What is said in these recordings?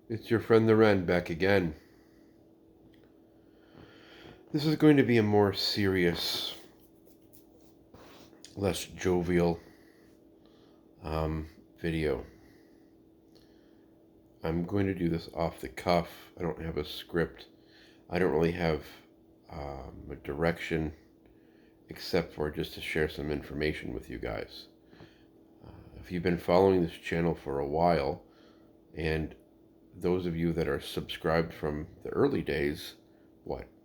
It's your friend the Wren back again. This is going to be a more serious, less jovial video. I'm going to do this off the cuff. I don't have a script. I don't really have a direction except for just to share some information with you guys. If you've been following this channel for a while, and those of you that are subscribed from the early days,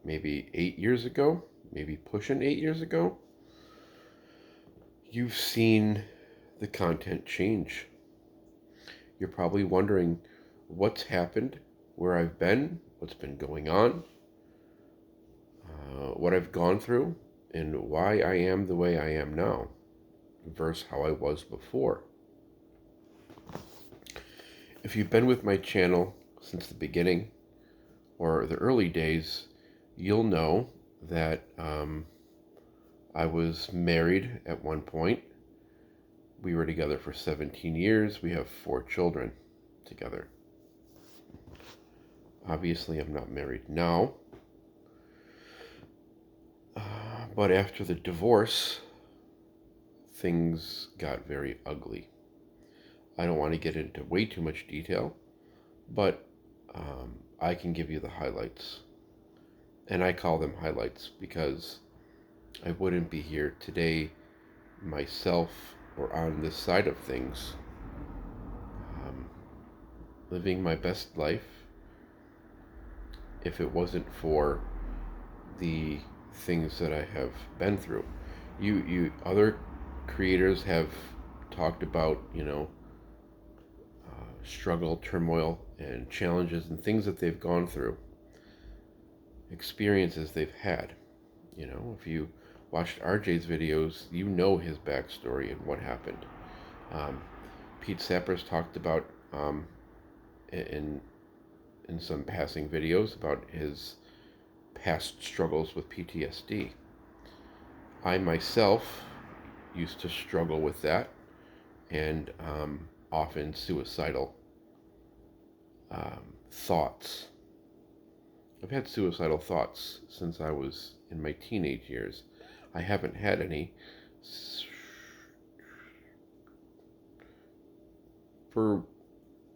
maybe 8 years ago, maybe pushing 8 years ago, you've seen the content change. You're probably wondering what's happened, where I've been, what's been going on, what I've gone through, and why I am the way I am now versus how I was before. If you've been with my channel since the beginning or the early days, you'll know that I was married at one point. We were together for 17 years. We have 4 children together. Obviously, I'm not married now. But after the divorce, things got very ugly. I don't want to get into way too much detail, but I can give you the highlights. And I call them highlights because I wouldn't be here today myself or on this side of things, living my best life, if it wasn't for the things that I have been through. You other creators have talked about, struggle, turmoil, and challenges and things that they've gone through, experiences they've had. If you watched RJ's videos, you know his backstory and what happened. Pete Sapper's talked about in some passing videos about his past struggles with PTSD. I myself used to struggle with that, and often suicidal thoughts. I've had suicidal thoughts since I was in my teenage years. I haven't had any for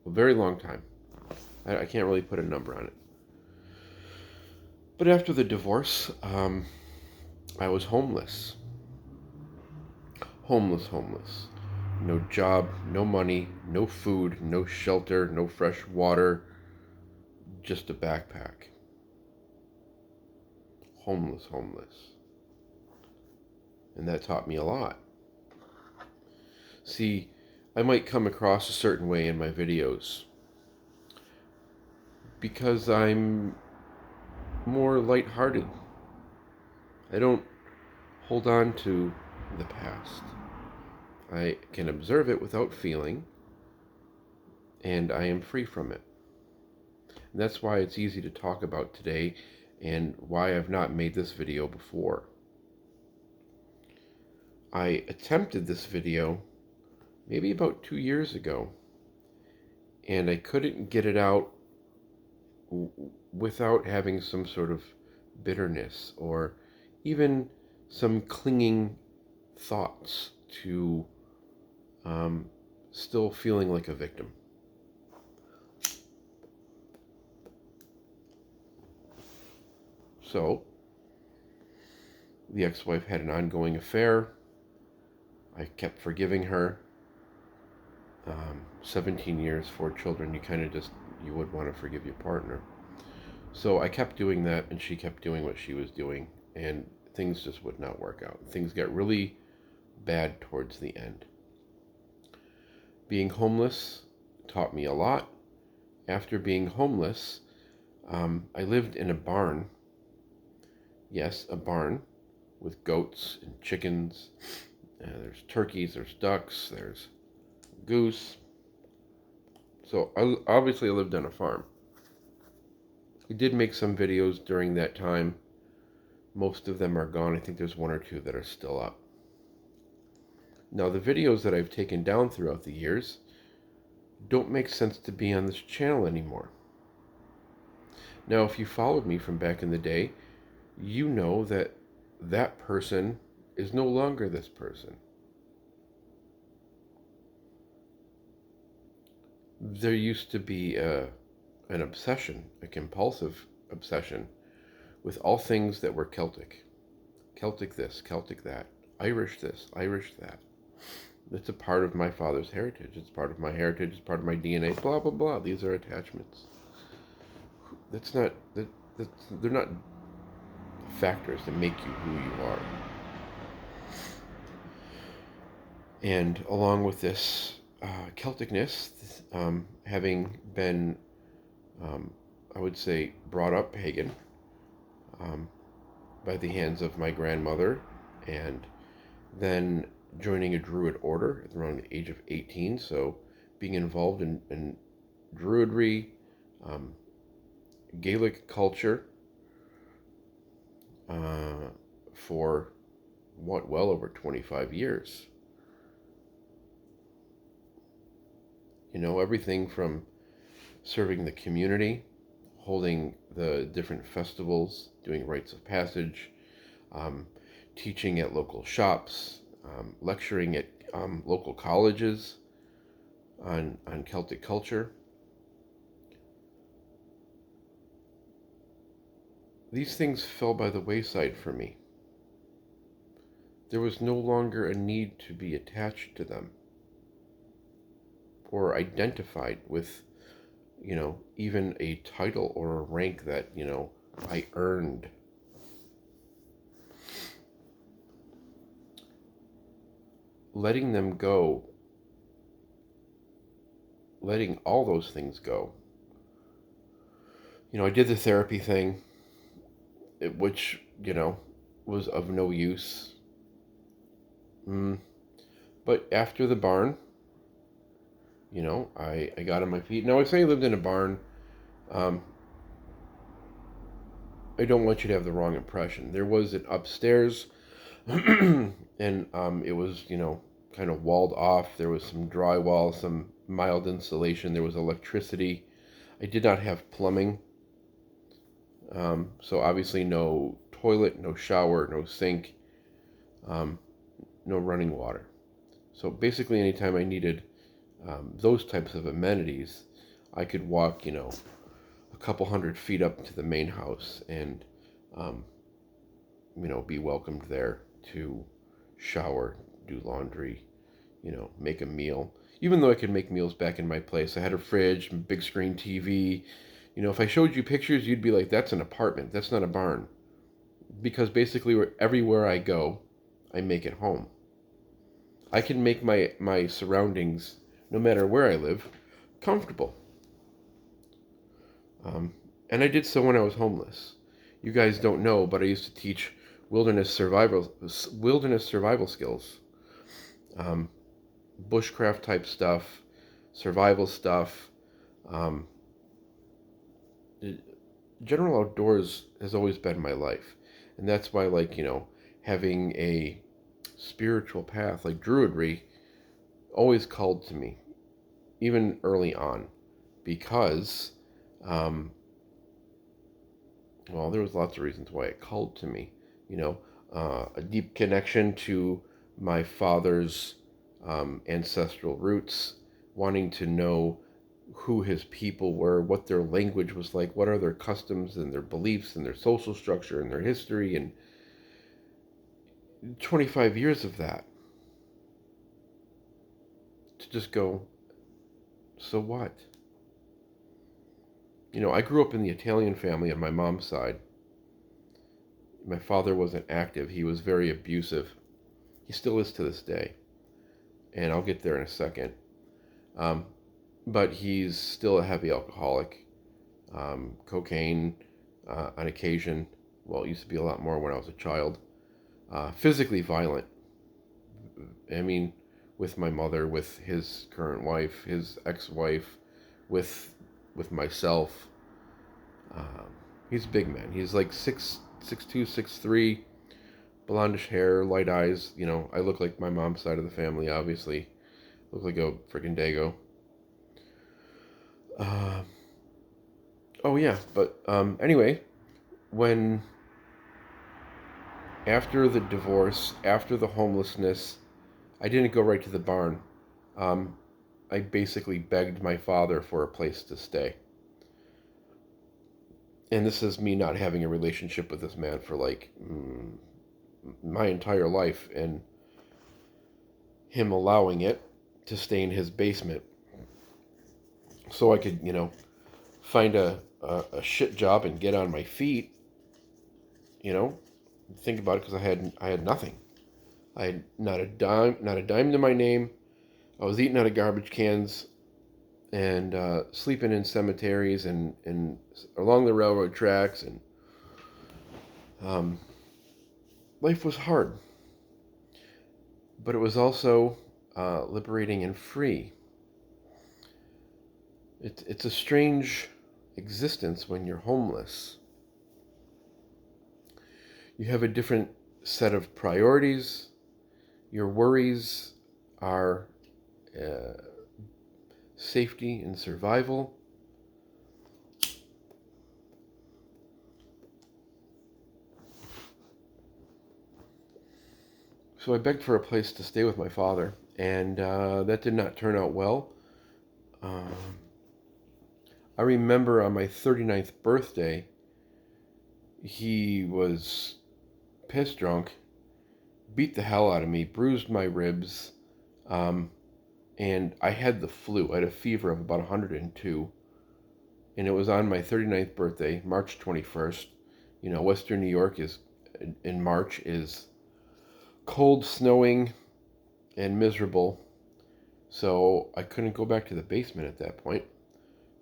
a very long time. I can't really put a number on it. But after the divorce, I was homeless. Homeless. No job, no money, no food, no shelter, no fresh water, just a backpack. Homeless. And that taught me a lot. See, I might come across a certain way in my videos because I'm more lighthearted. I don't hold on to the past. I can observe it without feeling, and I am free from it. And that's why it's easy to talk about today and why I've not made this video before. I attempted this video maybe about 2 years ago, and I couldn't get it out without having some sort of bitterness or even some clinging thoughts to still feeling like a victim. So, the ex-wife had an ongoing affair. I kept forgiving her. 17 years, 4 children, you would want to forgive your partner. So I kept doing that, and she kept doing what she was doing, and things just would not work out. Things got really bad towards the end. Being homeless taught me a lot. After being homeless, I lived in a barn. Yes, a barn with goats and chickens. There's turkeys, there's ducks, there's goose. So obviously I lived on a farm. I did make some videos during that time. Most of them are gone. I think there's 1 or 2 that are still up. Now, the videos that I've taken down throughout the years don't make sense to be on this channel anymore. Now, if you followed me from back in the day, you know that that person is no longer this person. There used to be an obsession, a compulsive obsession, with all things that were Celtic. Celtic this, Celtic that, Irish this, Irish that. It's a part of my father's heritage. It's part of my heritage. It's part of my DNA. Blah blah blah. These are attachments. That's not that. They're not factors that make you who you are. And along with this Celticness, having been, I would say, brought up pagan um, by the hands of my grandmother, and then joining a Druid order around the age of 18. So being involved in Druidry, um, Gaelic culture for well over 25 years. Everything from serving the community, holding the different festivals, doing rites of passage, um, teaching at local shops, lecturing at local colleges on Celtic culture. These things fell by the wayside for me. There was no longer a need to be attached to them or identified with, even a title or a rank that, I earned. Letting them go, letting all those things go. I did the therapy thing, which, was of no use. But after the barn, I got on my feet. Now, I say I lived in a barn. Um, I don't want you to have the wrong impression. There was an upstairs, and it was, kind of walled off. There was some drywall, some mild insulation. There was electricity. I did not have plumbing. So obviously no toilet, no shower, no sink, no running water. So basically anytime I needed those types of amenities, I could walk, a couple hundred feet up to the main house and, be welcomed there to shower, do laundry, make a meal. Even though I could make meals back in my place, I had a fridge, big screen TV. If I showed you pictures, you'd be like, that's an apartment. That's not a barn. Because basically, everywhere I go, I make it home. I can make my surroundings, no matter where I live, comfortable. And I did so when I was homeless. You guys don't know, but I used to teach wilderness survival skills, bushcraft type stuff, survival stuff. Um, General outdoors has always been my life, and that's why, like, having a spiritual path like Druidry always called to me, even early on, because well, there was lots of reasons why it called to me. A deep connection to my father's ancestral roots, wanting to know who his people were, what their language was like, what are their customs and their beliefs and their social structure and their history, and 25 years of that. To just go, so what? I grew up in the Italian family on my mom's side. My father wasn't active. He was very abusive. He still is to this day. And I'll get there in a second. But he's still a heavy alcoholic. Cocaine on occasion. Well, it used to be a lot more when I was a child. Physically violent. I mean, with my mother, with his current wife, his ex-wife, with myself. He's a big man. He's like 6'2", 6'3", blondish hair, light eyes. I look like my mom's side of the family, obviously. Look like a freaking dago. Oh yeah, but anyway, when after the divorce, after the homelessness, I didn't go right to the barn. Um, I basically begged my father for a place to stay. And this is me not having a relationship with this man for like my entire life, and him allowing it to stay in his basement so I could, find a shit job and get on my feet, you know. Think about it, because I had nothing. I had not a dime to my name. I was eating out of garbage cans and sleeping in cemeteries and along the railroad tracks, and um, life was hard, but it was also liberating and free. It's a strange existence when you're homeless. You have a different set of priorities. Your worries are uh, safety and survival. So I begged for a place to stay with my father, and that did not turn out well. Um, I remember on my 39th birthday, he was piss drunk, beat the hell out of me, bruised my ribs, um, and I had the flu. I had a fever of about 102, and it was on my 39th birthday, March 21st. Western New York is in March is cold, snowing, and miserable. So I couldn't go back to the basement at that point.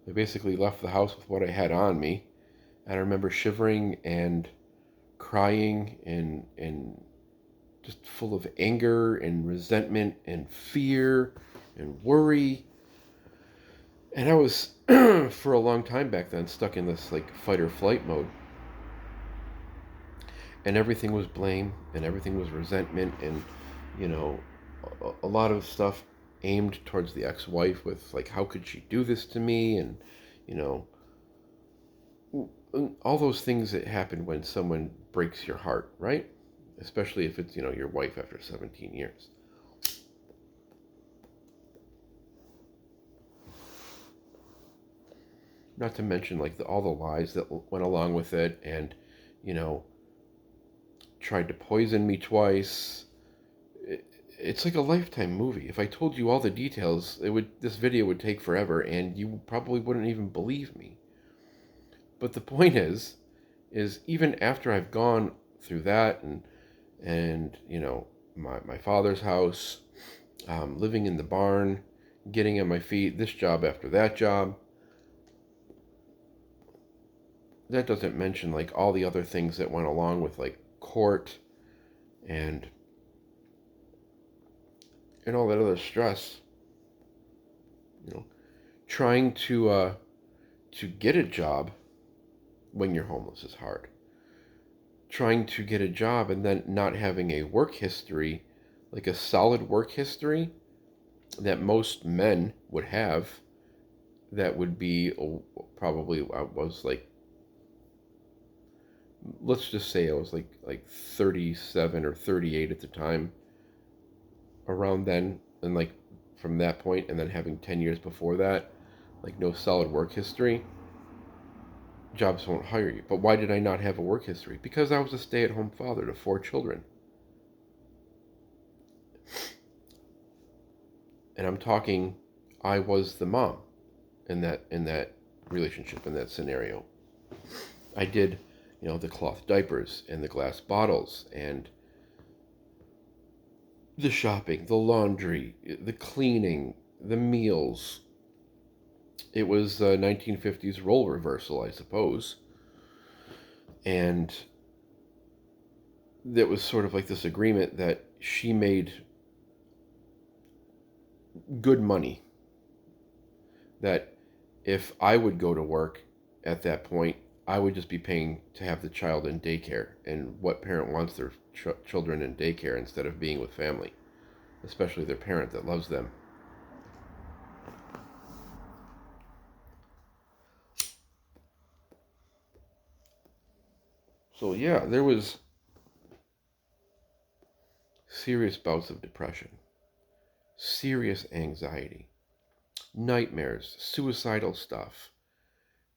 I basically left the house with what I had on me. And I remember shivering and crying and just full of anger and resentment and fear and worry. And I was, for a long time back then, stuck in this like fight or flight mode. And everything was blame and everything was resentment, and, you know, a lot of stuff aimed towards the ex-wife with like, how could she do this to me? And, you know, all those things that happen when someone breaks your heart, right? Especially if it's, your wife after 17 years. Not to mention like all the lies that went along with it, and, you know, tried to poison me twice. It's like a Lifetime movie. If I told you all the details, this video would take forever, and you probably wouldn't even believe me. But the point is even after I've gone through that, and my father's house, living in the barn, getting on my feet, this job after that job. That doesn't mention like all the other things that went along with like court and all that other stress. You know, trying to get a job when you're homeless is hard. Trying to get a job and then not having a work history, like a solid work history that most men would have, that would be probably, I was like, let's just say I was like 37 or 38 at the time, around then, and like from that point, and then having 10 years before that, like no solid work history, jobs won't hire you. But why did I not have a work history? Because I was a stay-at-home father to 4 children. And I'm talking, I was the mom in that relationship, in that scenario. I did, the cloth diapers and the glass bottles and the shopping, the laundry, the cleaning, the meals. It was 1950s role reversal, I suppose. And there was sort of like this agreement that she made good money, that if I would go to work at that point, I would just be paying to have the child in daycare. And what parent wants their children in daycare instead of being with family, especially their parent that loves them? So yeah, there was serious bouts of depression, serious anxiety, nightmares, suicidal stuff.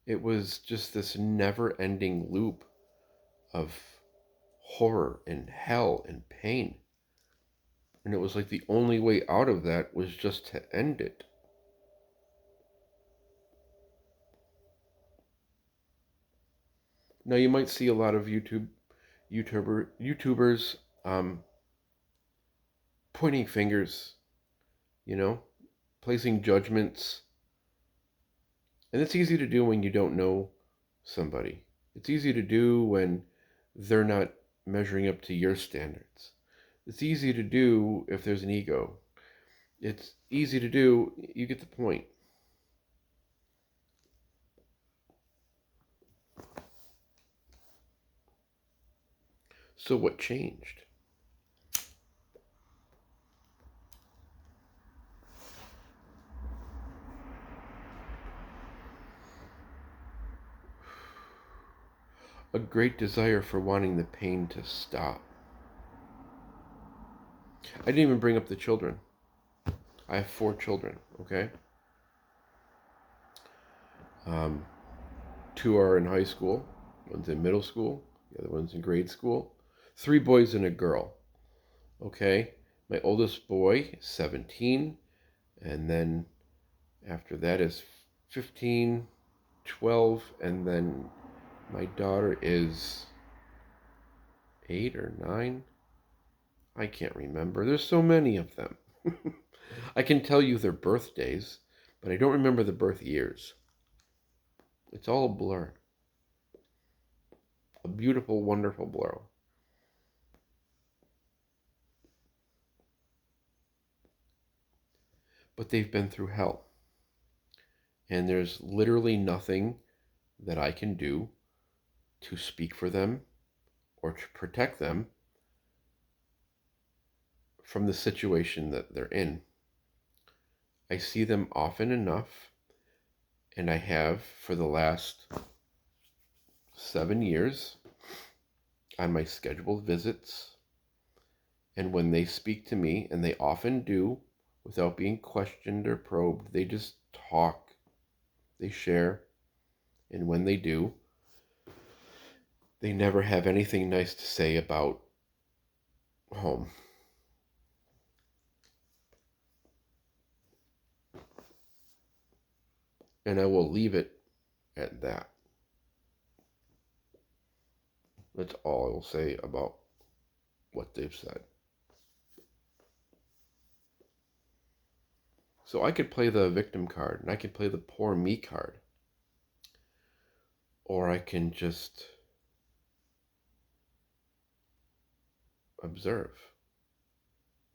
It was just this never-ending loop of horror and hell and pain. And it was like the only way out of that was just to end it. Now you might see a lot of YouTubers pointing fingers, you know, placing judgments. And it's easy to do when you don't know somebody. It's easy to do when they're not measuring up to your standards. It's easy to do if there's an ego. It's easy to do, you get the point. So what changed? A great desire for wanting the pain to stop. I didn't even bring up the children. I have 4 children, okay? Um, 2 are in high school, one's in middle school, the other one's in grade school. 3 boys and a girl, okay? My oldest boy is 17, and then after that is 15, 12, and then my daughter is 8 or 9. I can't remember. There's so many of them. I can tell you their birthdays, but I don't remember the birth years. It's all a blur. A beautiful, wonderful blur. But they've been through hell. And there's literally nothing that I can do to speak for them or to protect them from the situation that they're in. I see them often enough, and I have for the last 7 years on my scheduled visits. And when they speak to me, and they often do, without being questioned or probed, they just talk, they share, and when they do, they never have anything nice to say about home. And I will leave it at that. That's all I will say about what they've said. So I could play the victim card, and I could play the poor me card. Or I can just observe.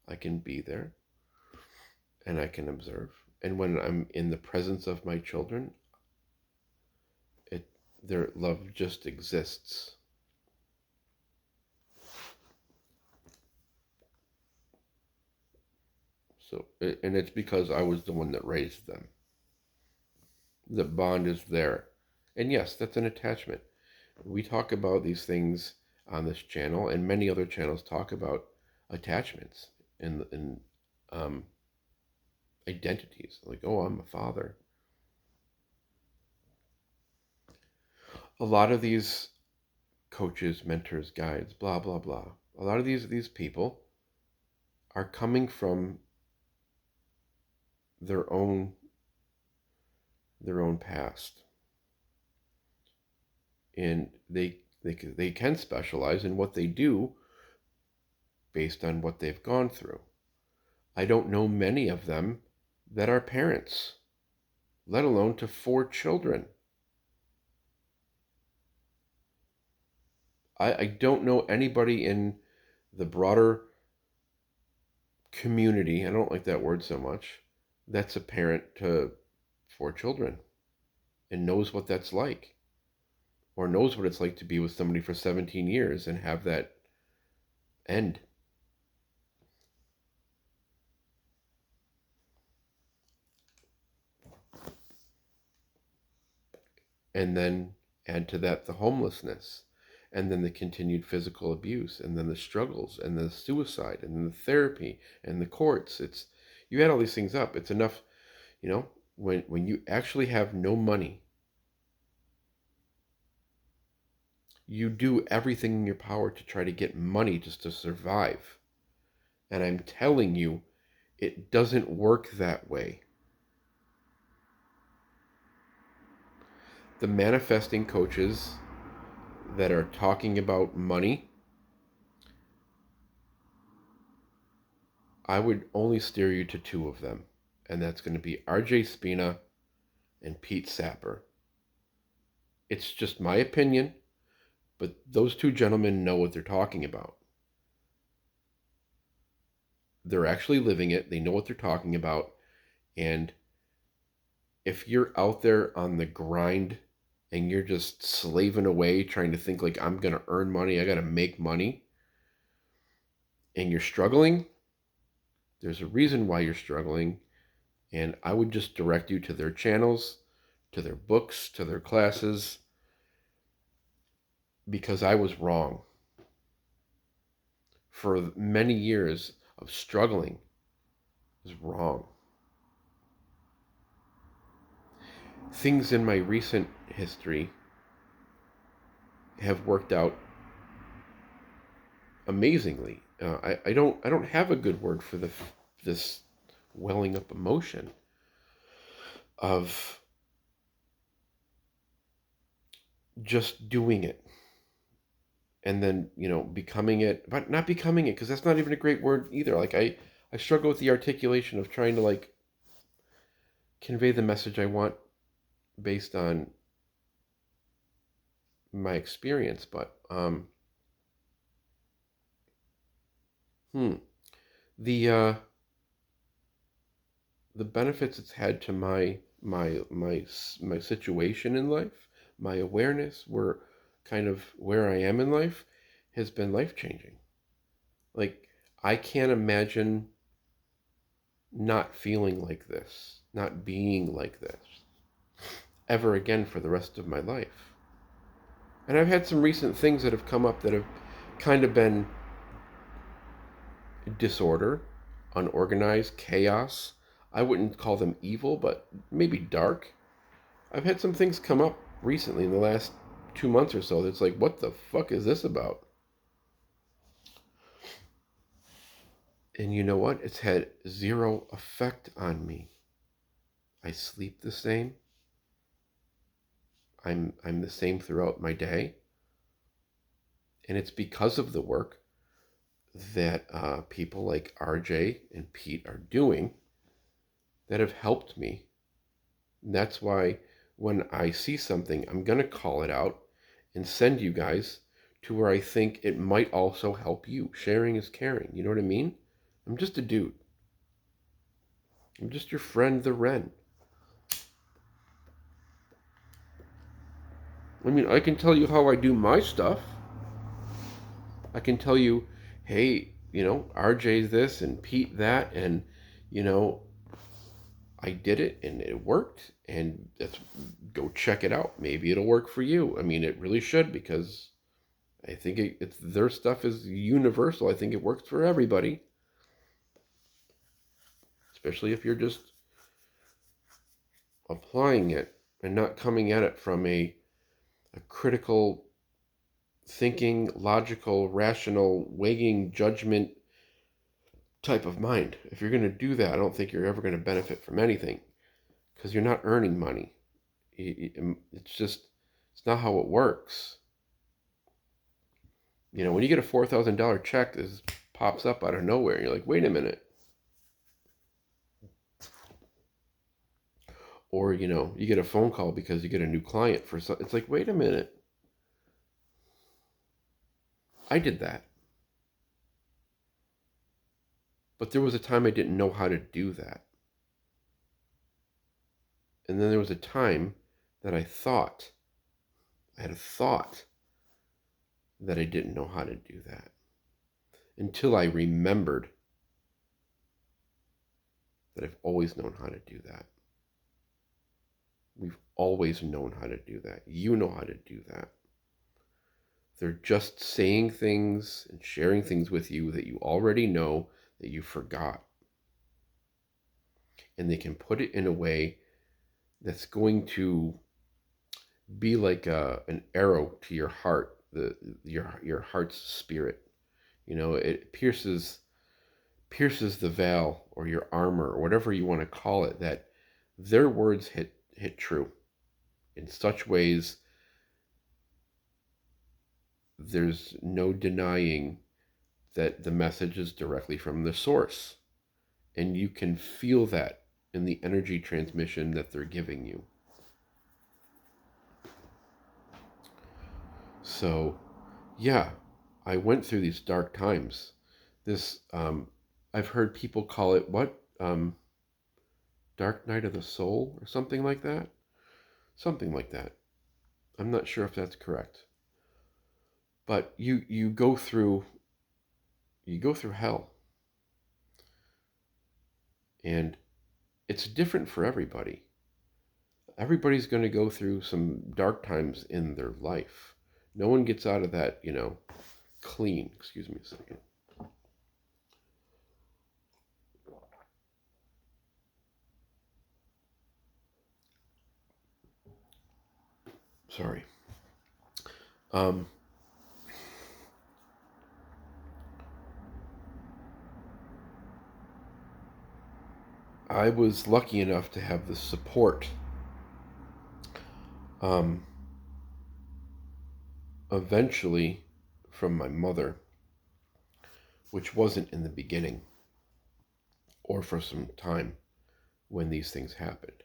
I can be there, and I can observe. And when I'm in the presence of my children, their love just exists. So, and it's because I was the one that raised them. The bond is there. And yes, that's an attachment. We talk about these things on this channel, and many other channels talk about attachments and um, identities. Like, oh, I'm a father. A lot of these coaches, mentors, guides, blah, blah, blah. A lot of these people are coming from their own past, and they can specialize in what they do based on what they've gone through. I don't know many of them that are parents, let alone to 4 children. I don't know anybody in the broader community, I don't like that word so much, that's a parent to 4 children and knows what that's like, or knows what it's like to be with somebody for 17 years and have that end. And then add to that the homelessness, and then the continued physical abuse, and then the struggles, and the suicide, and then the therapy, and the courts. It's you add all these things up. It's enough, you know, when you actually have no money, you do everything in your power to try to get money just to survive. And I'm telling you, it doesn't work that way. The manifesting coaches that are talking about money, I would only steer you to two of them. And that's going to be RJ Spina and Pete Sapper. It's just my opinion, but those two gentlemen know what they're talking about. They're actually living it. They know what they're talking about. And if you're out there on the grind and you're just slaving away trying to think like I'm going to earn money, I got to make money, and you're struggling, there's a reason why you're struggling. And I would just direct you to their channels, to their books, to their classes, because I was wrong. For many years of struggling, I was wrong. Things in my recent history have worked out amazingly. I don't have a good word for this welling up emotion of just doing it and then becoming it, but not becoming it, because that's not even a great word either. Like I struggle with the articulation of trying to like convey the message I want based on my experience, but hmm the the benefits it's had to my situation in life, my awareness, where kind of where I am in life, has been life changing. Like I can't imagine not feeling like this, not being like this ever again for the rest of my life. And I've had some recent things that have come up that have kind of been disorder, unorganized, chaos. I wouldn't call them evil, but maybe dark. I've had some things come up recently in the last 2 months or so that's like, what the fuck is this about? And you know what? It's had zero effect on me. I sleep the same. I'm the same throughout my day. And it's because of the work that people like RJ and Pete are doing that have helped me. And that's why when I see something, I'm going to call it out and send you guys to where I think it might also help you. Sharing is caring. You know what I mean? I'm just a dude. I'm just your friend, the Wren. I mean, I can tell you how I do my stuff. I can tell you, hey, RJ's this and Pete that, and, you know, I did it and it worked, and let's go check it out. Maybe it'll work for you. I mean, it really should, because I think it's their stuff is universal. I think it works for everybody, especially if you're just applying it and not coming at it from a critical thinking, logical, rational, weighing judgment type of mind. If you're going to do that, I don't think you're ever going to benefit from anything, because you're not earning money. It's just, it's not how it works. When you get a $4,000 check, this pops up out of nowhere. You're like, wait a minute. Or, you get a phone call because you get a new client for something. It's like, wait a minute. I did that. But there was a time I didn't know how to do that. And then there was a time that I had a thought that I didn't know how to do that. Until I remembered that I've always known how to do that. We've always known how to do that. You know how to do that. They're just saying things and sharing things with you that you already know that you forgot. And they can put it in a way that's going to be like an arrow to your heart, your heart's spirit. It pierces the veil or your armor or whatever you want to call it. That their words hit true in such ways. There's no denying that the message is directly from the source, and you can feel that in the energy transmission that they're giving you. So, yeah, I went through these dark times. This, I've heard people call it what? Dark night of the soul or something like that? Something like that. I'm not sure if that's correct. But you go through hell. And it's different for everybody. Everybody's going to go through some dark times in their life. No one gets out of that, clean. Excuse me a second. Sorry. Um, I was lucky enough to have the support um, eventually from my mother, which wasn't in the beginning or for some time when these things happened.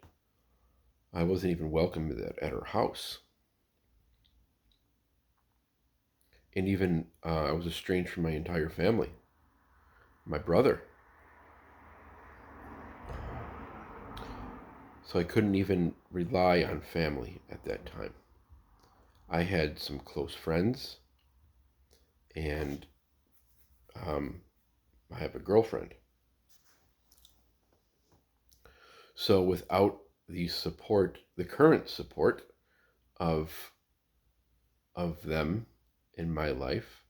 I wasn't even welcome at her house. And even I was estranged from my entire family. My brother. So I couldn't even rely on family at that time. I had some close friends, and I have a girlfriend. So without the support, the current support of them in my life,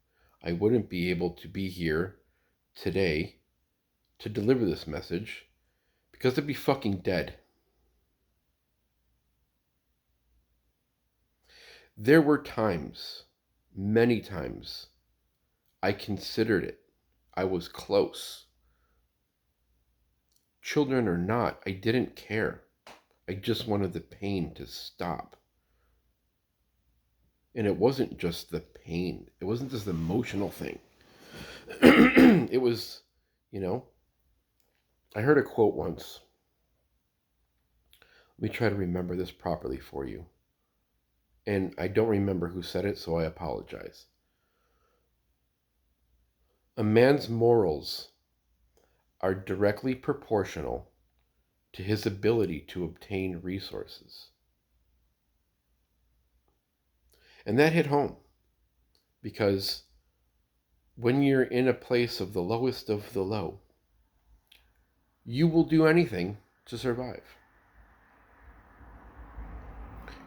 I wouldn't be able to be here today to deliver this message because I'd be fucking dead. There were times, many times, I considered it. I was close. Children or not, I didn't care. I just wanted the pain to stop. And it wasn't just the pain. It wasn't just the emotional thing. It was, you know, I heard a quote once. Let me try to remember this properly for you. And I don't remember who said it, so I apologize. A man's morals are directly proportional to his ability to obtain resources. And that hit home because when you're in a place of the lowest of the low, you will do anything to survive.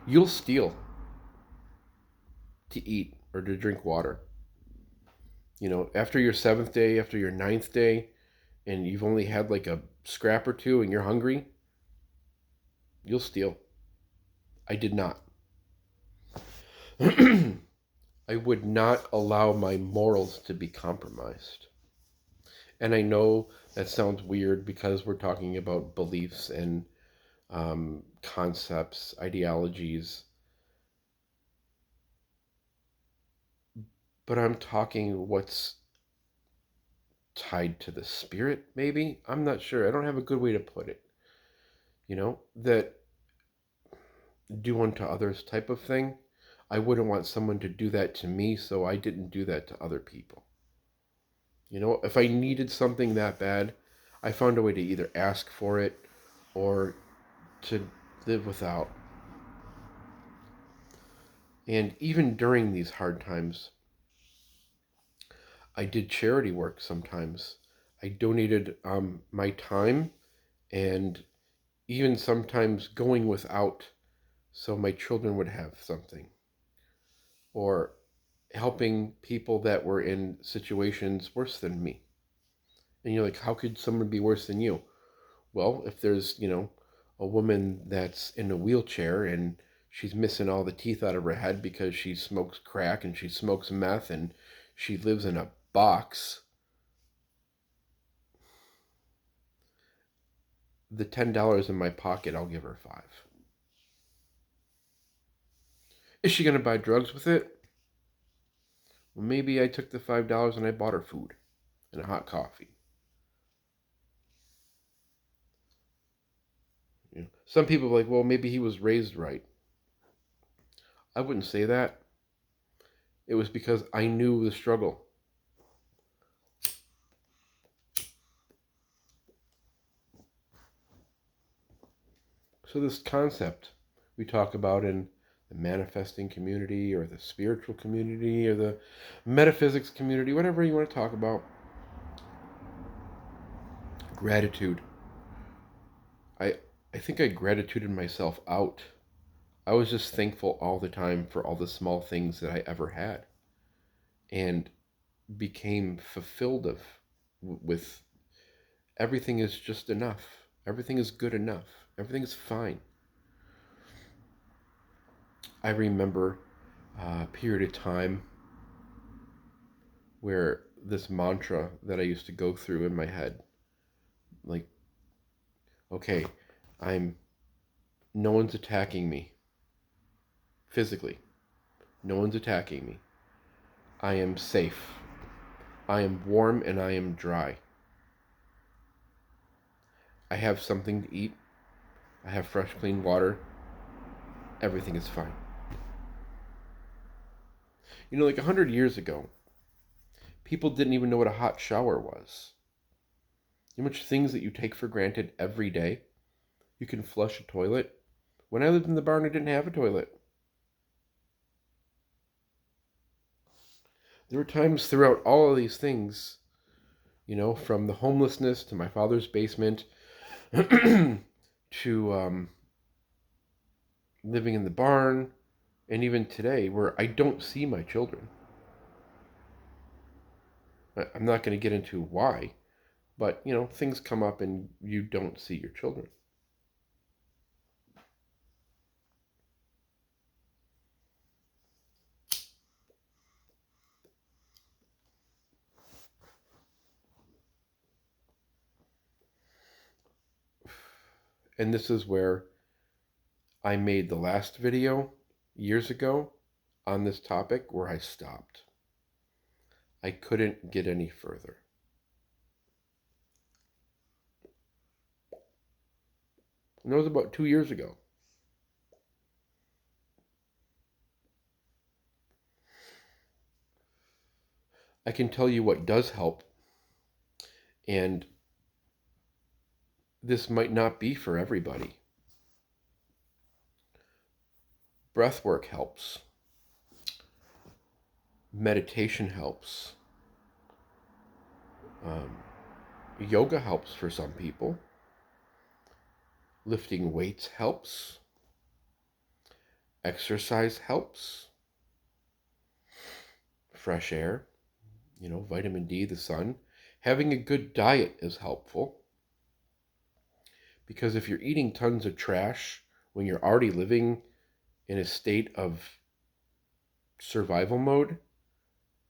You'll steal to eat or to drink water. After your seventh day, after your ninth day, and you've only had like a scrap or two and you're hungry, you'll steal. I did not. I would not allow my morals to be compromised. And I know that sounds weird because we're talking about beliefs and concepts, ideologies. But I'm talking what's tied to the spirit, maybe? I'm not sure. I don't have a good way to put it. That do unto others type of thing. I wouldn't want someone to do that to me, so I didn't do that to other people. If I needed something that bad, I found a way to either ask for it or to live without. And even during these hard times, I did charity work sometimes. I donated my time and even sometimes going without so my children would have something. Or helping people that were in situations worse than me. And you're like, how could someone be worse than you? Well, if there's, a woman that's in a wheelchair and she's missing all the teeth out of her head because she smokes crack and she smokes meth and she lives in a box, the $10 in my pocket, I'll give her five. Is she going to buy drugs with it? Well, maybe I took the $5 and I bought her food and a hot coffee. Some people are like, well, maybe he was raised right. I wouldn't say that. It was because I knew the struggle. So this concept we talk about in the manifesting community or the spiritual community or the metaphysics community, whatever you want to talk about, gratitude. I I think I gratituded myself out. I was just thankful all the time for all the small things that I ever had and became fulfilled with everything is just enough. Everything is good enough. Everything is fine. I remember a period of time where this mantra that I used to go through in my head, like, okay, I'm, no one's attacking me physically. No one's attacking me. I am safe. I am warm and I am dry. I have something to eat. I have fresh, clean water. Everything is fine. Like 100 years ago, people didn't even know what a hot shower was. You know how much things that you take for granted every day? You can flush a toilet. When I lived in the barn, I didn't have a toilet. There were times throughout all of these things, from the homelessness to my father's basement to living in the barn, and even today, where I don't see my children. I'm not going to get into why, but things come up and you don't see your children. And this is where I made the last video years ago on this topic where I stopped. I couldn't get any further. And that was about 2 years ago. I can tell you what does help, and this might not be for everybody. Breath work helps. Meditation helps. Yoga helps for some people. Lifting weights helps. Exercise helps. Fresh air, vitamin D, the sun. Having a good diet is helpful. Because if you're eating tons of trash when you're already living in a state of survival mode,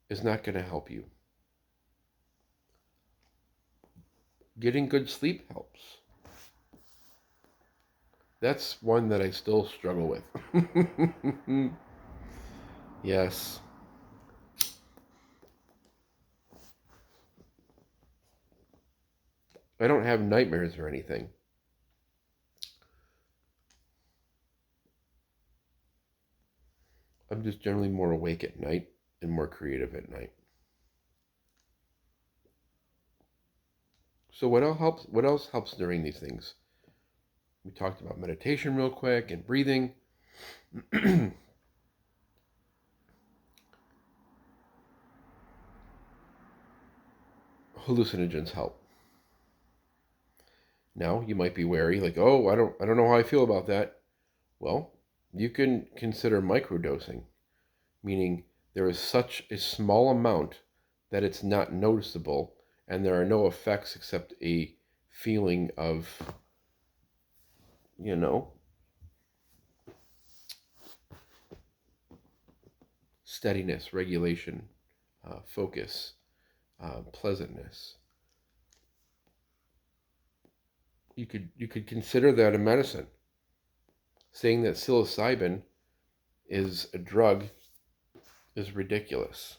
is not going to help you. Getting good sleep helps. That's one that I still struggle with. Yes. I don't have nightmares or anything. I'm just generally more awake at night and more creative at night. So what else helps? What else helps during these things? We talked about meditation real quick and breathing. Hallucinogens help. Now you might be wary, like, oh, I don't know how I feel about that. Well, you can consider microdosing, meaning there is such a small amount that it's not noticeable, and there are no effects except a feeling of, you know, steadiness, regulation, focus, pleasantness. You could consider that a medicine. Saying that psilocybin is a drug is ridiculous.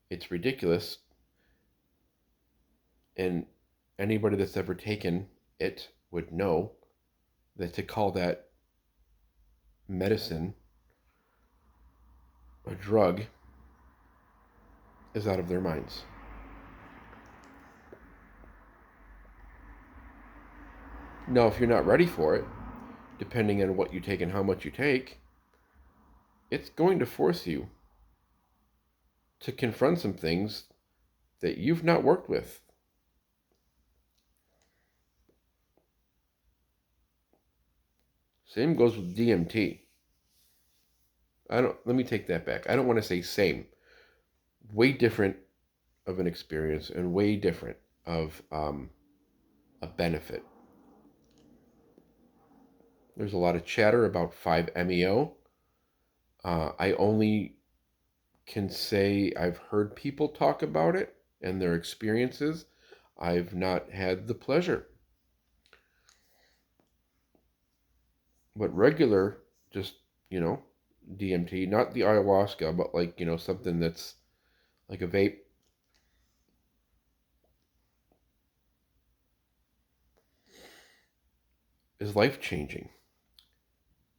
It's ridiculous, and anybody that's ever taken it would know that to call that medicine a drug is out of their minds. Now, if you're not ready for it, depending on what you take and how much you take, it's going to force you to confront some things that you've not worked with. Same goes with DMT. Let me take that back. I don't want to say same. Way different of an experience and way different of a benefit. There's a lot of chatter about 5-MeO. I only can say I've heard people talk about it and their experiences. I've not had the pleasure. But regular, just, DMT, not the ayahuasca, but like, something that's like a vape, is life-changing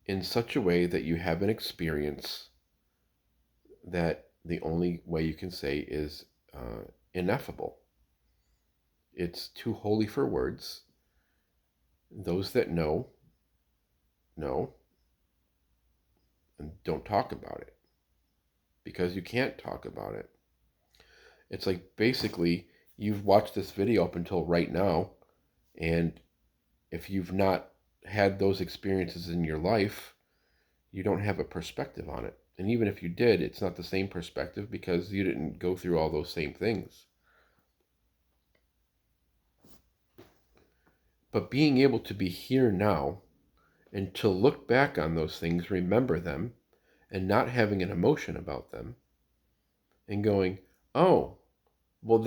in such a way that you have an experience that the only way you can say is ineffable. It's too holy for words. Those that know, and don't talk about it because you can't talk about it. It's like basically you've watched this video up until right now, and if you've not had those experiences in your life, you don't have a perspective on it. And even if you did, it's not the same perspective because you didn't go through all those same things. But being able to be here now and to look back on those things, remember them, and not having an emotion about them, and going, oh, well,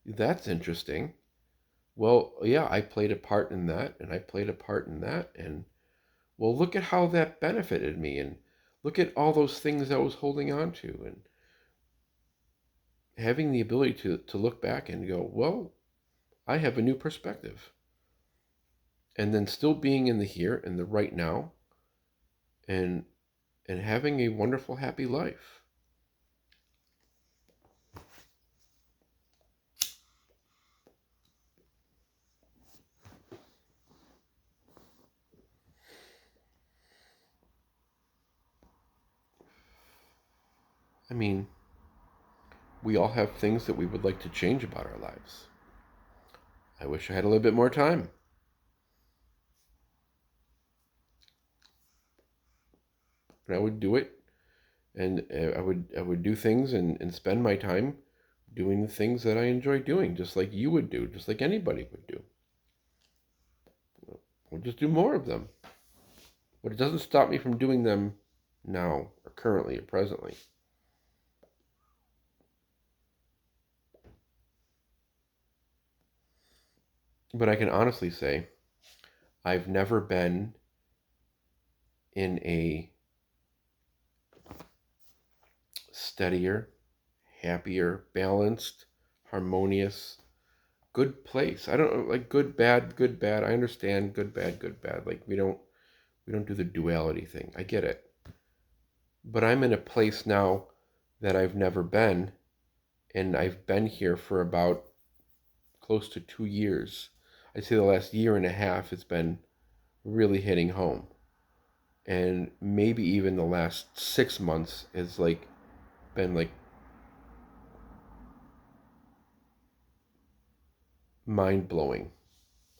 that's interesting. Well, yeah, I played a part in that, and I played a part in that, and well, look at how that benefited me, and look at all those things I was holding on to, and having the ability to look back and go, well, I have a new perspective. And then still being in the here and the right now, and having a wonderful, happy life. I mean, we all have things that we would like to change about our lives. I wish I had a little bit more time. But I would do it, and I would do things and spend my time doing the things that I enjoy doing, just like you would do, just like anybody would do. We'll just do more of them. But it doesn't stop me from doing them now, or currently, or presently. But I can honestly say, I've never been in a steadier, happier, balanced, harmonious, good place. I don't like good, bad, good, bad. I understand good, bad, good, bad. Like we don't do the duality thing. I get it. But I'm in a place now that I've never been, and I've been here for about close to 2 years. I'd say the last year and a half it's been really hitting home. And maybe even the last 6 months has like been like mind blowing.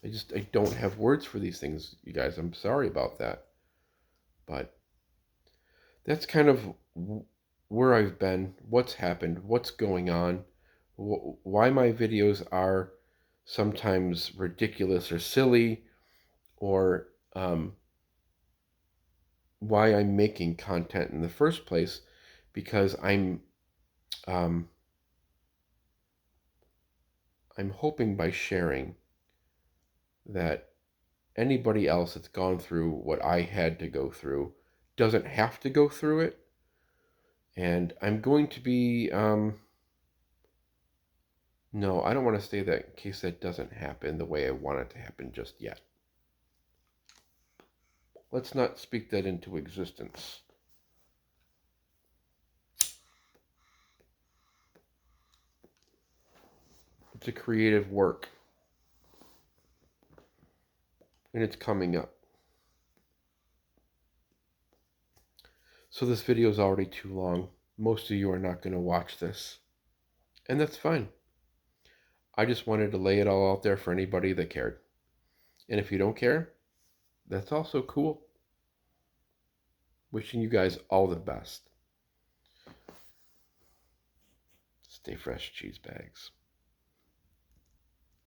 I don't have words for these things, you guys. I'm sorry about that. But that's kind of where I've been, what's happened, what's going on, why my videos are sometimes ridiculous or silly, or why I'm making content in the first place, because um, I'm hoping by sharing that anybody else that's gone through what I had to go through doesn't have to go through it. And I'm going to be, no, I don't want to say that in case that doesn't happen the way I want it to happen just yet. Let's not speak that into existence. It's a creative work, and it's coming up. So this video is already too long. Most of you are not going to watch this, and that's fine. I just wanted to lay it all out there for anybody that cared. And if you don't care, that's also cool. Wishing you guys all the best. Stay fresh, cheese bags.